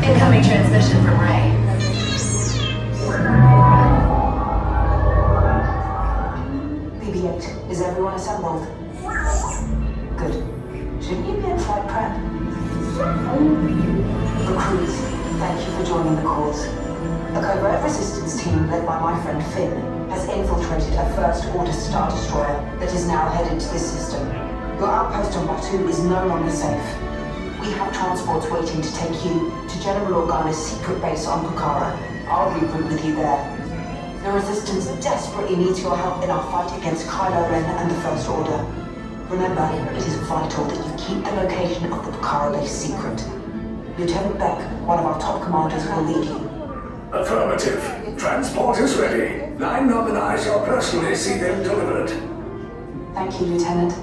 Incoming transmission from Rey. BB-8, is everyone assembled? Good. Shouldn't you be in flight prep? Recruits, thank you for joining the cause. A covert resistance team led by my friend Finn has infiltrated a First-Order Star Destroyer that is now headed to this system. Your outpost on Batu is no longer safe. We have transports waiting to take you to General Organa's secret base on Pucara. I'll regroup with you there. The Resistance desperately needs your help in our fight against Kylo Ren and the First Order. Remember, it is vital that you keep the location of the Pucara base secret. Lieutenant Beck, one of our top commanders, will lead you. Affirmative. Transport is ready. 9 Nomini shall personally see them delivered. Thank you, Lieutenant.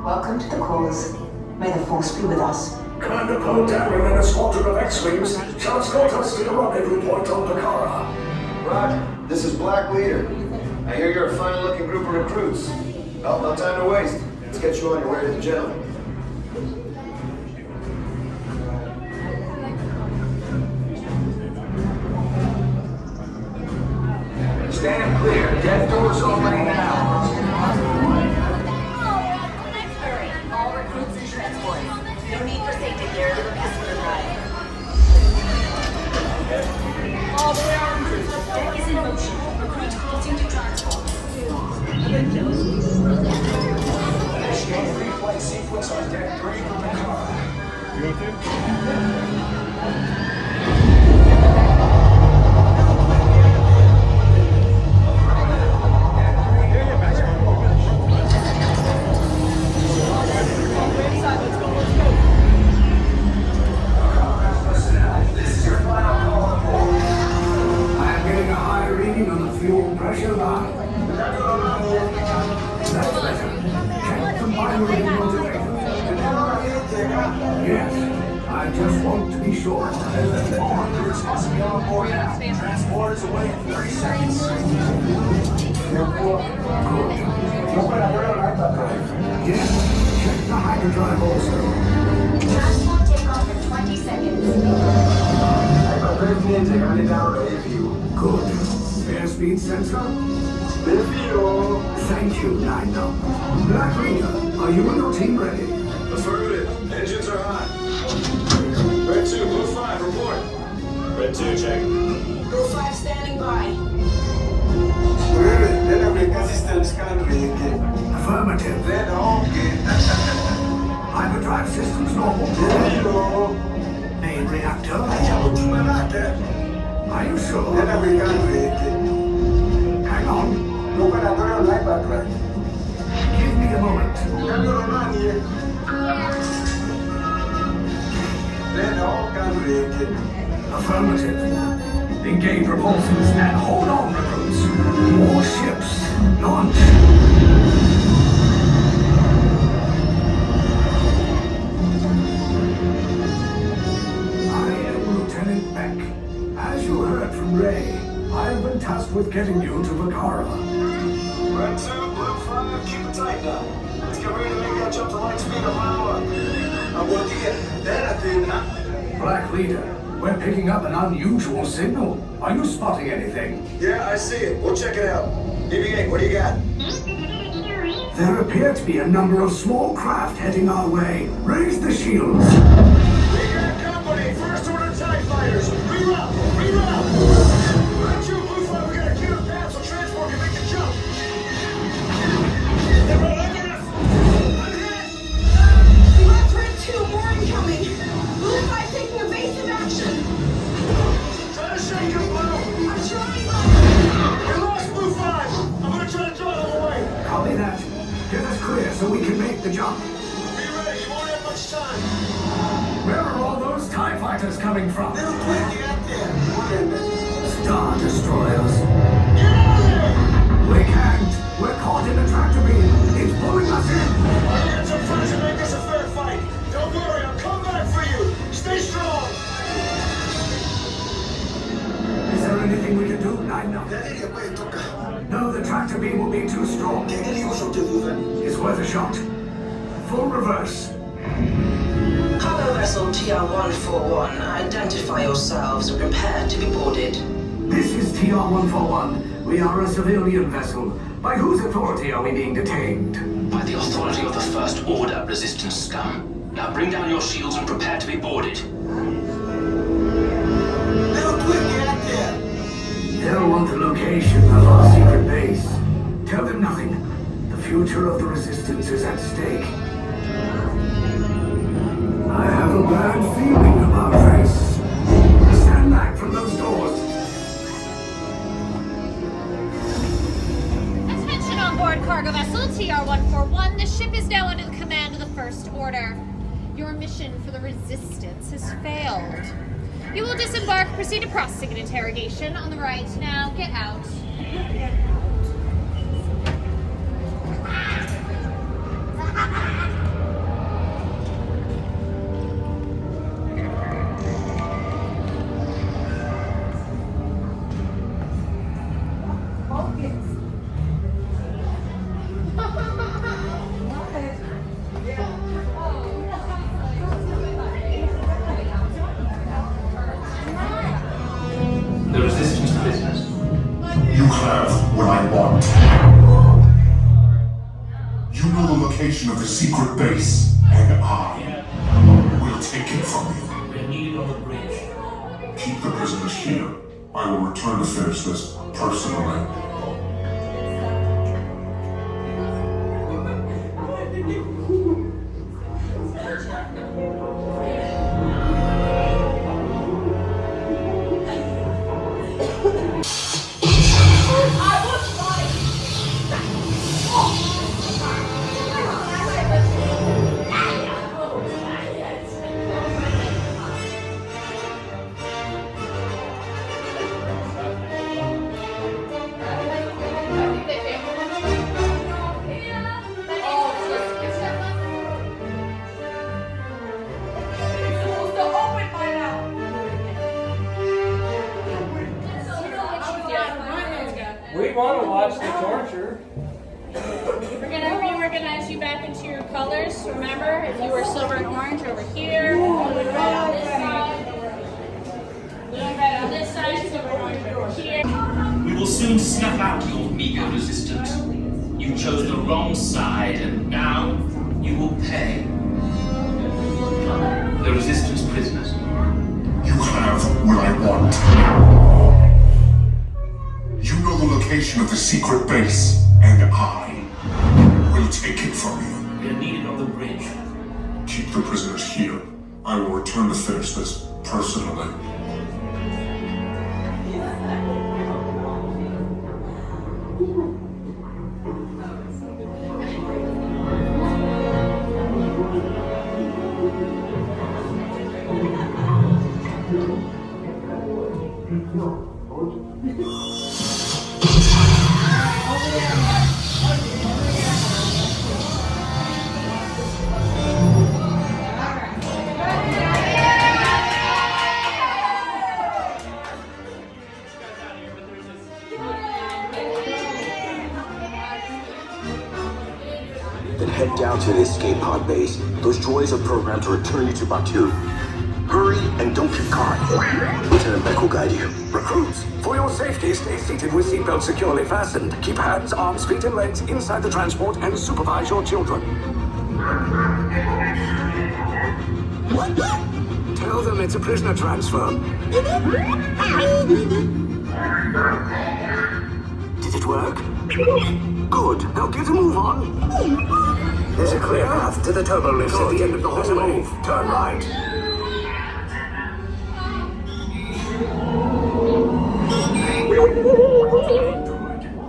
Welcome to the cause. May the Force be with us. Commander Poe Dameron and a squadron of X-Wings shall escort us to the rendezvous point on Pucara. Roger, this is Black Leader. I hear you're a fine-looking group of recruits. Well, no time to waste. Let's get you on your way to the general. Stand clear. Death doors opening now. Hurry, all recruits and transports. No need for safety gear to the escort ride. All the way armed. Deck is in motion. Recruits closing to transport. Initiate three-flight sequence on deck 3 for the car. You okay? Pressure line. That's better. Check the binary motivator. Yes, I just want to be sure. All crews must be on board now. Transport is away in 30 seconds. Good. Yes, check the hyperdrive also. Transport takeoff in 20 seconds. Good. Airspeed sensor? Thank you, Nino. Black Leader, are you and your team ready? Affirmative. Engines are hot. Red 2, Blue 5, report. Red 2, check. Blue 5 standing by. Affirmative. Hyperdrive systems normal. Main reactor. Are you sure? Hang on. Give me a moment. Affirmative. Engage propulsors and hold on, recruits. More ships. Launch. I am Lieutenant Beck. As you heard from Rey, I have been tasked with getting you to Pucara. Red 2, Blue 5, keep it tight now. Let's get ready to make that jump to light speed of power. Black Leader, we're picking up an unusual signal. Are you spotting anything? Yeah, I see it. We'll check it out. BB-8, what do you got? There appear to be a number of small craft heading our way. Raise the shields. We got company! First Order TIE fighters! Reroute! Reroute! Red 2, Blue 5, we got a clear path so transport can make the jump! They're all over us! I'm hit! Left Red 2, more incoming. Blue 5 taking evasive action. Try to shake him, Blue! I'm trying. We lost Blue 5! I'm gonna try to draw them away! Copy that. Get us clear so we can make the jump. Be ready, you won't have much time! tractors coming from? Little quick, get out there. Star Destroyers. Get out of there! We can't. We're caught in a tractor beam. It's pulling us in. I'll get some friends and make this a fair fight. Don't worry, I'll come back for you. Stay strong. Is there anything we can do? No. Poi tocca. No, the tractor beam will be too strong. Che li uso POV? It's worth a shot. Full reverse. Cargo vessel TR-141, identify yourselves and prepare to be boarded. This is TR-141. We are a civilian vessel. By whose authority are we being detained? By the authority of the First Order, Resistance scum. Now bring down your shields and prepare to be boarded. Little quick, get out there. They'll want the location of our secret base. Tell them nothing. The future of the Resistance is at stake. I have a bad feeling about this. Stand back from those doors. Attention on board cargo vessel TR-141. The ship is now under the command of the First Order. Your mission for the Resistance has failed. You will disembark, proceed to processing and interrogation on the right. Now, get out. The Resistance prisoners. You have what I want. You know the location of the secret base, and I will take it from you. We're needed on the bridge. Keep the prisoners here. I will return to finish this personally. We want to watch the torture. We're going to reorganize you back into your colors. Remember, if you were silver and orange over here, blue and red on this side, blue and red on this side, silver and orange over here. We will soon snuff out your meager resistance. You chose the wrong side, and now you will pay. The Resistance prisoners. You have what I want. You know the location of the secret base, and I will take it from you. We're needed on the bridge. Keep the prisoners here. I will return to finish this personally. Then head down to the escape pod base. Those droids are programmed to return you to Batuu. Hurry and don't get caught. Lieutenant Beck will guide you. Recruits, for your safety, stay seated with seatbelts securely fastened. Keep hands, arms, feet, and legs inside the transport and supervise your children. Tell them it's a prisoner transfer. Did it work? Good. Now get a move on. There's a clear path to the turbo lifts at the end of the hallway. Turn right.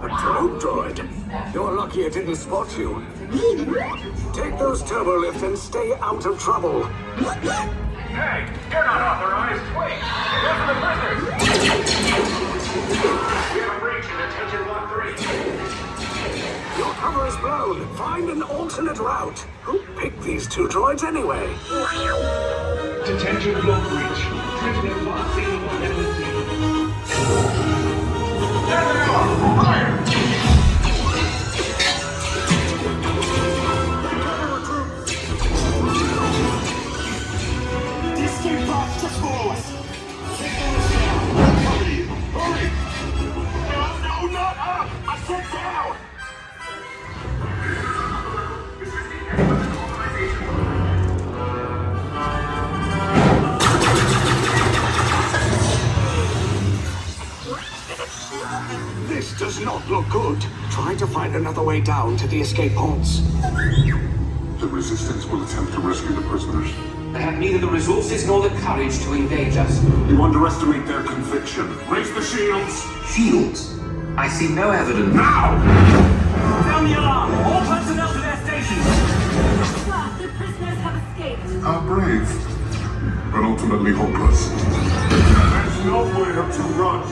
A probe droid. You're lucky it didn't spot you. Take those turbo lifts and stay out of trouble. Hey, you're not authorized. Wait, those are the prisoners. We have a breach in detention block 3. Your cover is blown. Find an alternate route. Who picked these two droids anyway? Detention block breach. Prisoner block 1 and 2. There they are! Fire! The escape box just below us. Hurry! No, not up! I said down! This does not look good. Try to find another way down to the escape pods. The Resistance will attempt to rescue the prisoners. They have neither the resources nor the courage to engage us. You underestimate their conviction. Raise the shields! Shields? I see no evidence. Now! Sound the alarm! All personnel to their stations! Sir, the prisoners have escaped. How brave, but ultimately hopeless. There's nowhere to run.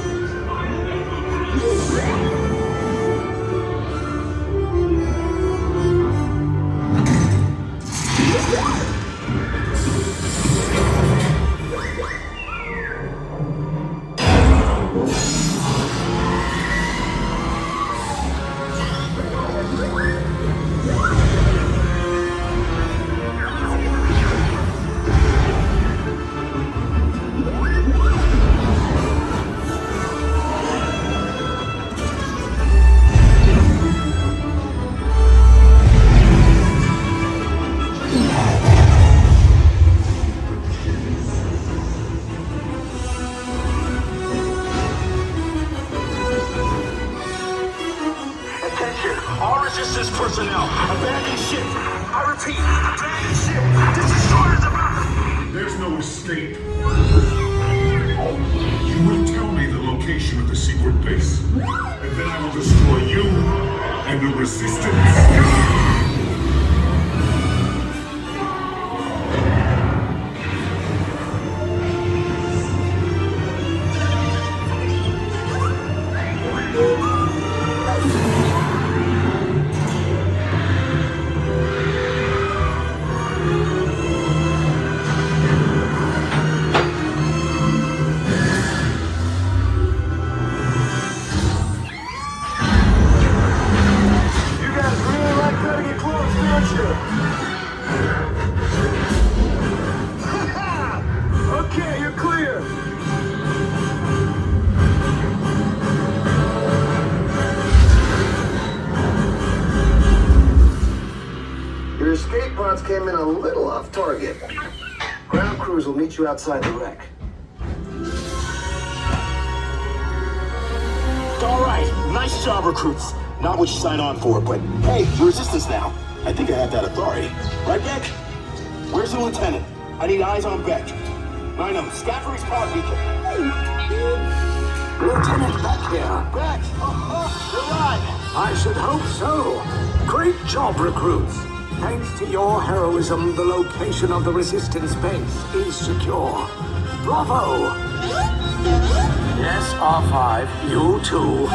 All resistance personnel, abandon ship. I repeat, abandon ship. This destroyer's about. There's no escape. You will tell me the location of the secret base, and then I will destroy you and the Resistance. Okay, you're clear. Your escape pods came in a little off target. Ground crews will meet you outside the wreck. All right, nice job, recruits. Not what you signed on for, but hey, the Resistance now. I think I have that authority. Right, Beck? Where's the lieutenant? I need eyes on Beck. Rhino, scout for his pod beacon. Lieutenant Beck here. Beck! You're right! I should hope so. Great job, recruits. Thanks to your heroism, the location of the Resistance base is secure. Bravo! Yes, R5, you too.